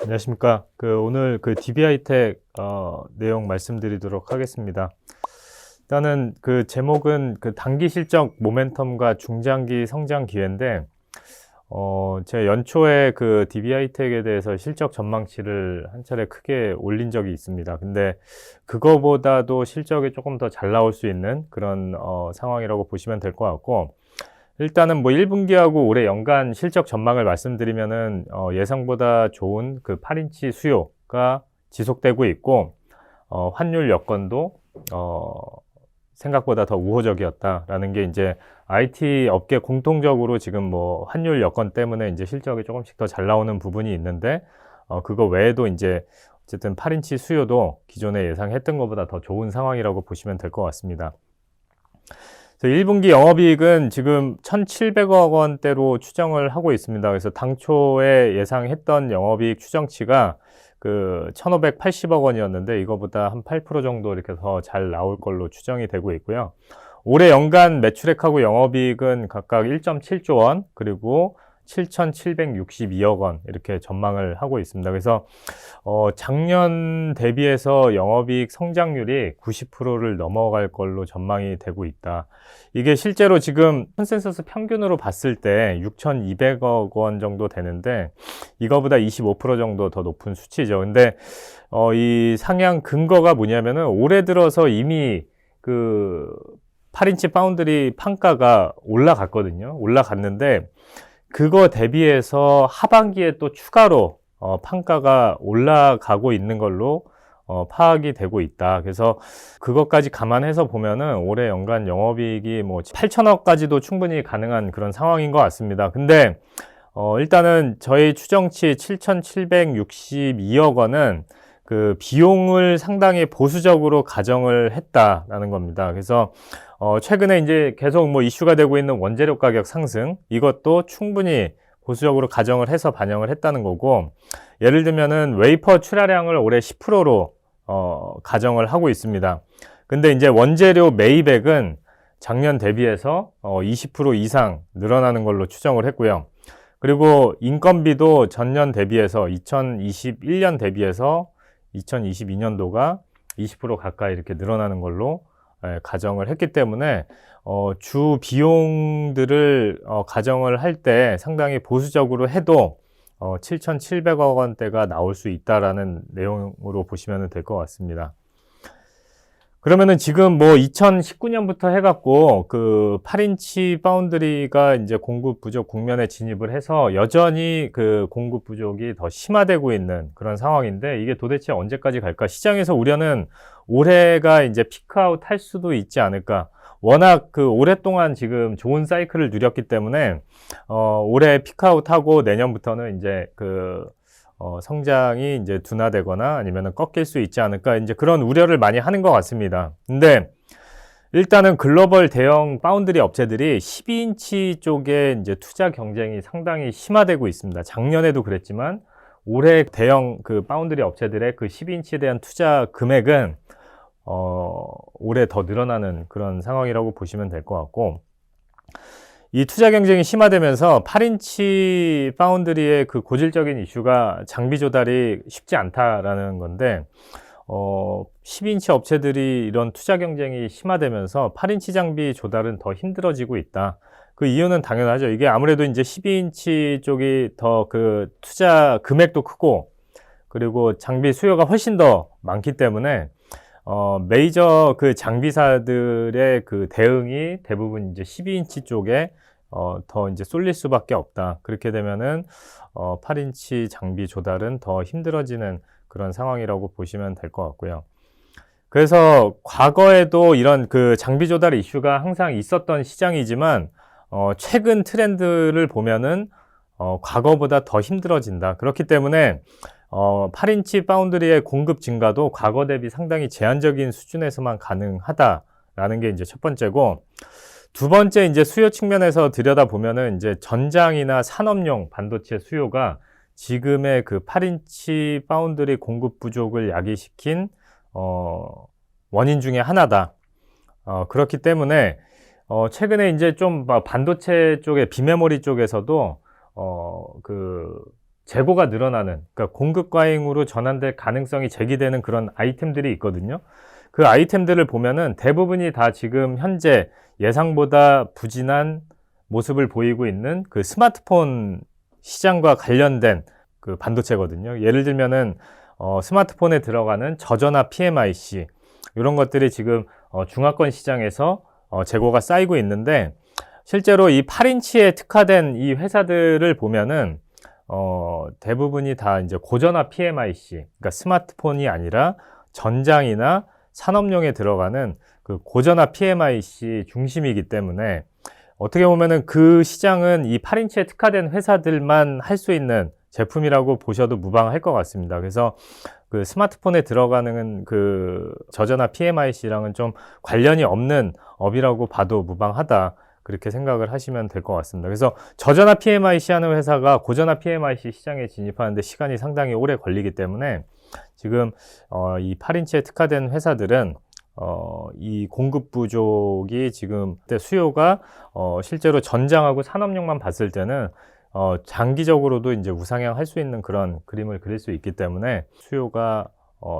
안녕하십니까. 오늘 DB하이텍 내용 말씀드리도록 하겠습니다. 일단은 제목은 단기 실적 모멘텀과 중장기 성장 기회인데, 제가 연초에 DB하이텍에 대해서 실적 전망치를 한 차례 크게 올린 적이 있습니다. 근데 그거보다도 실적이 조금 더 잘 나올 수 있는 그런 상황이라고 보시면 될 것 같고, 일단은 1분기하고 올해 연간 실적 전망을 말씀드리면은 예상보다 좋은 8인치 수요가 지속되고 있고, 환율 여건도 생각보다 더 우호적이었다라는 게 이제 IT 업계 공통적으로 지금 환율 여건 때문에 이제 실적이 조금씩 더 잘 나오는 부분이 있는데, 그거 외에도 이제 어쨌든 8인치 수요도 기존에 예상했던 것보다 더 좋은 상황이라고 보시면 될 것 같습니다. 1분기 영업이익은 지금 1,700억 원대로 추정을 하고 있습니다. 그래서 당초에 예상했던 영업이익 추정치가 1,580억 원이었는데 이거보다 한 8% 정도 이렇게 더 잘 나올 걸로 추정이 되고 있고요. 올해 연간 매출액하고 영업이익은 각각 1.7조 원, 그리고 7,762억 원 이렇게 전망을 하고 있습니다. 그래서 작년 대비해서 영업이익 성장률이 90%를 넘어갈 걸로 전망이 되고 있다. 이게 실제로 지금 컨센서스 평균으로 봤을 때 6,200억 원 정도 되는데 이거보다 25% 정도 더 높은 수치죠. 근데 이 상향 근거가 뭐냐면은 올해 들어서 이미 8인치 파운드리 판가가 올라갔거든요. 올라갔는데 그거 대비해서 하반기에 또 추가로 판가가 올라가고 있는 걸로 파악이 되고 있다. 그래서 그것까지 감안해서 보면은 올해 연간 영업이익이 8천억까지도 충분히 가능한 그런 상황인 것 같습니다. 근데 일단은 저희 추정치 7,762억 원은 비용을 상당히 보수적으로 가정을 했다라는 겁니다. 그래서 최근에 이제 계속 이슈가 되고 있는 원재료 가격 상승, 이것도 충분히 보수적으로 가정을 해서 반영을 했다는 거고, 예를 들면은 웨이퍼 출하량을 올해 10%로 가정을 하고 있습니다. 근데 이제 원재료 매입액은 작년 대비해서 20% 이상 늘어나는 걸로 추정을 했고요. 그리고 인건비도 전년 대비해서 2021년 대비해서 2022년도가 20% 가까이 이렇게 늘어나는 걸로 가정을 했기 때문에 주 비용들을 가정을 할 때 상당히 보수적으로 해도 7,700억 원대가 나올 수 있다라는 내용으로 보시면 될 것 같습니다. 그러면은 지금 2019년부터 해갖고 8인치 파운드리가 이제 공급 부족 국면에 진입을 해서 여전히 공급 부족이 더 심화되고 있는 그런 상황인데, 이게 도대체 언제까지 갈까? 시장에서 우려는 올해가 이제 피크아웃 할 수도 있지 않을까. 워낙 오랫동안 지금 좋은 사이클을 누렸기 때문에 올해 피크아웃하고 내년부터는 이제 성장이 이제 둔화되거나 아니면 꺾일 수 있지 않을까, 이제 그런 우려를 많이 하는 것 같습니다. 근데 일단은 글로벌 대형 파운드리 업체들이 12인치 쪽에 이제 투자 경쟁이 상당히 심화되고 있습니다. 작년에도 그랬지만 올해 대형 파운드리 업체들의 12인치에 대한 투자 금액은 올해 더 늘어나는 그런 상황이라고 보시면 될 것 같고, 이 투자 경쟁이 심화되면서 8인치 파운드리의 고질적인 이슈가 장비 조달이 쉽지 않다라는 건데, 10인치 업체들이 이런 투자 경쟁이 심화되면서 8인치 장비 조달은 더 힘들어지고 있다. 그 이유는 당연하죠. 이게 아무래도 이제 12인치 쪽이 더 투자 금액도 크고, 그리고 장비 수요가 훨씬 더 많기 때문에 메이저 장비사들의 대응이 대부분 이제 12인치 쪽에 더 이제 쏠릴 수밖에 없다. 그렇게 되면은 8인치 장비 조달은 더 힘들어지는 그런 상황이라고 보시면 될 것 같고요. 그래서 과거에도 이런 장비 조달 이슈가 항상 있었던 시장이지만 최근 트렌드를 보면은 과거보다 더 힘들어진다. 그렇기 때문에 8인치 파운드리의 공급 증가도 과거 대비 상당히 제한적인 수준에서만 가능하다라는 게 이제 첫 번째고, 두 번째 이제 수요 측면에서 들여다보면은 이제 전장이나 산업용 반도체 수요가 지금의 8인치 파운드리 공급 부족을 야기시킨 원인 중에 하나다. 그렇기 때문에 최근에 이제 좀 반도체 쪽에 비메모리 쪽에서도 재고가 늘어나는, 그러니까 공급 과잉으로 전환될 가능성이 제기되는 그런 아이템들이 있거든요. 그 아이템들을 보면은 대부분이 다 지금 현재 예상보다 부진한 모습을 보이고 있는 그 스마트폰 시장과 관련된 그 반도체거든요. 예를 들면은 스마트폰에 들어가는 저전압 PMIC 이런 것들이 지금 중화권 시장에서 재고가 쌓이고 있는데, 실제로 이 8인치에 특화된 이 회사들을 보면은 대부분이 다 이제 고전압 PMIC, 그러니까 스마트폰이 아니라 전장이나 산업용에 들어가는 그 고전압 PMIC 중심이기 때문에 어떻게 보면은 그 시장은 이 8인치에 특화된 회사들만 할 수 있는 제품이라고 보셔도 무방할 것 같습니다. 그래서 그 스마트폰에 들어가는 그 저전압 PMIC랑은 좀 관련이 없는 업이라고 봐도 무방하다, 그렇게 생각을 하시면 될 것 같습니다. 그래서 저전압 PMIC 하는 회사가 고전압 PMIC 시장에 진입하는데 시간이 상당히 오래 걸리기 때문에 지금 이 8인치에 특화된 회사들은 이 공급 부족이 지금 수요가 실제로 전장하고 산업용만 봤을 때는 장기적으로도 이제 우상향할 수 있는 그런 그림을 그릴 수 있기 때문에 수요가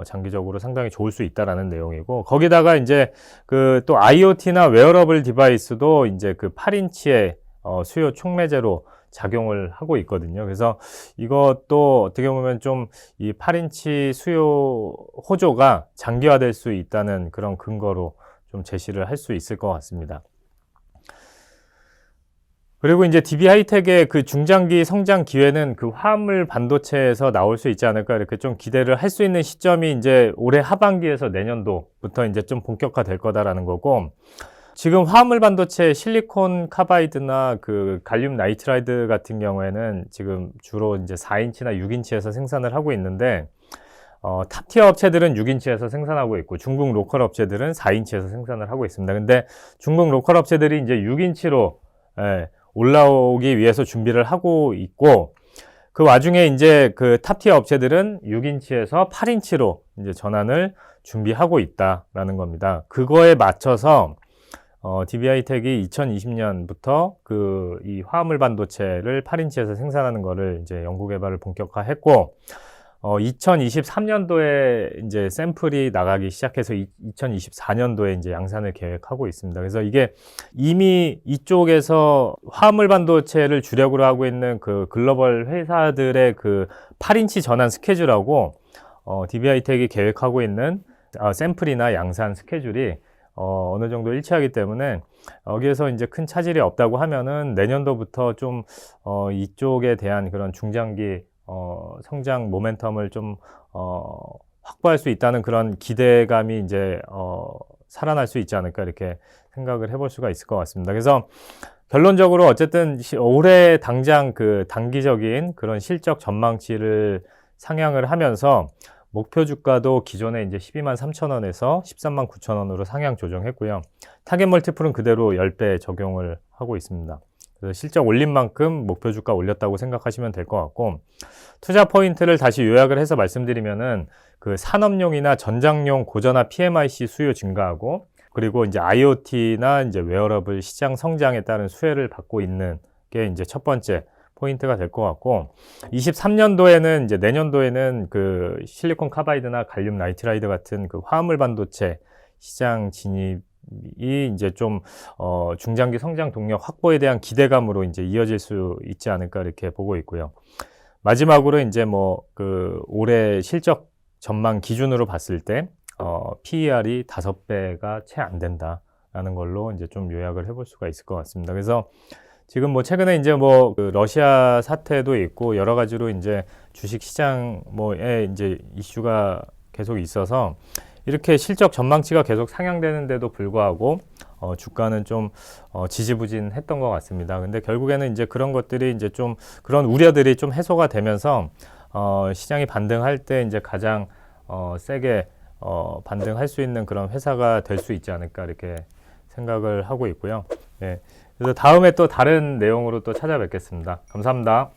장기적으로 상당히 좋을 수 있다라는 내용이고, 거기다가 이제 그 또 IoT나 웨어러블 디바이스도 이제 그 8인치의 수요 촉매제로 작용을 하고 있거든요. 그래서 이것도 어떻게 보면 좀 이 8인치 수요 호조가 장기화될 수 있다는 그런 근거로 좀 제시를 할 수 있을 것 같습니다. 그리고 이제 DB 하이텍의 그 중장기 성장 기회는 그 화합물 반도체에서 나올 수 있지 않을까, 이렇게 좀 기대를 할 수 있는 시점이 이제 올해 하반기에서 내년도부터 이제 좀 본격화될 거다라는 거고, 지금 화합물 반도체 실리콘 카바이드나 그 갈륨 나이트라이드 같은 경우에는 지금 주로 이제 4인치나 6인치에서 생산을 하고 있는데, 탑티어 업체들은 6인치에서 생산하고 있고 중국 로컬 업체들은 4인치에서 생산을 하고 있습니다. 근데 중국 로컬 업체들이 이제 6인치로 올라오기 위해서 준비를 하고 있고, 그 와중에 이제 그 탑티어 업체들은 6인치에서 8인치로 이제 전환을 준비하고 있다라는 겁니다. 그거에 맞춰서 DB 하이텍이 2020년부터 그 이 화합물 반도체를 8인치에서 생산하는 거를 이제 연구 개발을 본격화했고, 2023년도에 이제 샘플이 나가기 시작해서 2024년도에 이제 양산을 계획하고 있습니다. 그래서 이게 이미 이쪽에서 화합물 반도체를 주력으로 하고 있는 그 글로벌 회사들의 그 8인치 전환 스케줄하고 DB 하이텍이 계획하고 있는 샘플이나 양산 스케줄이 어느 정도 일치하기 때문에 여기에서 이제 큰 차질이 없다고 하면은 내년도부터 좀 이쪽에 대한 그런 중장기 성장 모멘텀을 좀 확보할 수 있다는 그런 기대감이 이제 살아날 수 있지 않을까, 이렇게 생각을 해볼 수가 있을 것 같습니다. 그래서 결론적으로 어쨌든 올해 당장 그 단기적인 그런 실적 전망치를 상향을 하면서 목표 주가도 기존에 이제 123,000원에서 139,000원으로 상향 조정했고요. 타겟 멀티플은 그대로 10배 적용을 하고 있습니다. 그래서 실적 올린 만큼 목표 주가 올렸다고 생각하시면 될 것 같고, 투자 포인트를 다시 요약을 해서 말씀드리면은 그 산업용이나 전장용 고전압 PMIC 수요 증가하고, 그리고 이제 IoT나 이제 웨어러블 시장 성장에 따른 수혜를 받고 있는 게 이제 첫 번째 포인트가 될 것 같고, 23년도에는 이제 내년도에는 그 실리콘 카바이드나 갈륨 나이트라이드 같은 그 화합물 반도체 시장 진입이 이제 좀 중장기 성장 동력 확보에 대한 기대감으로 이제 이어질 수 있지 않을까, 이렇게 보고 있고요. 마지막으로 이제 뭐 그 올해 실적 전망 기준으로 봤을 때 PER이 5배가 채 안 된다라는 걸로 이제 좀 요약을 해볼 수가 있을 것 같습니다. 그래서 지금 뭐 최근에 이제 뭐 그 러시아 사태도 있고 여러 가지로 이제 주식 시장 뭐에 이제 이슈가 계속 있어서 이렇게 실적 전망치가 계속 상향되는데도 불구하고 주가는 좀 지지부진했던 것 같습니다. 근데 결국에는 이제 그런 것들이 이제 좀 그런 우려들이 좀 해소가 되면서 시장이 반등할 때 이제 가장 세게 반등할 수 있는 그런 회사가 될 수 있지 않을까, 이렇게 생각을 하고 있고요. 네. 그래서 다음에 또 다른 내용으로 또 찾아뵙겠습니다. 감사합니다.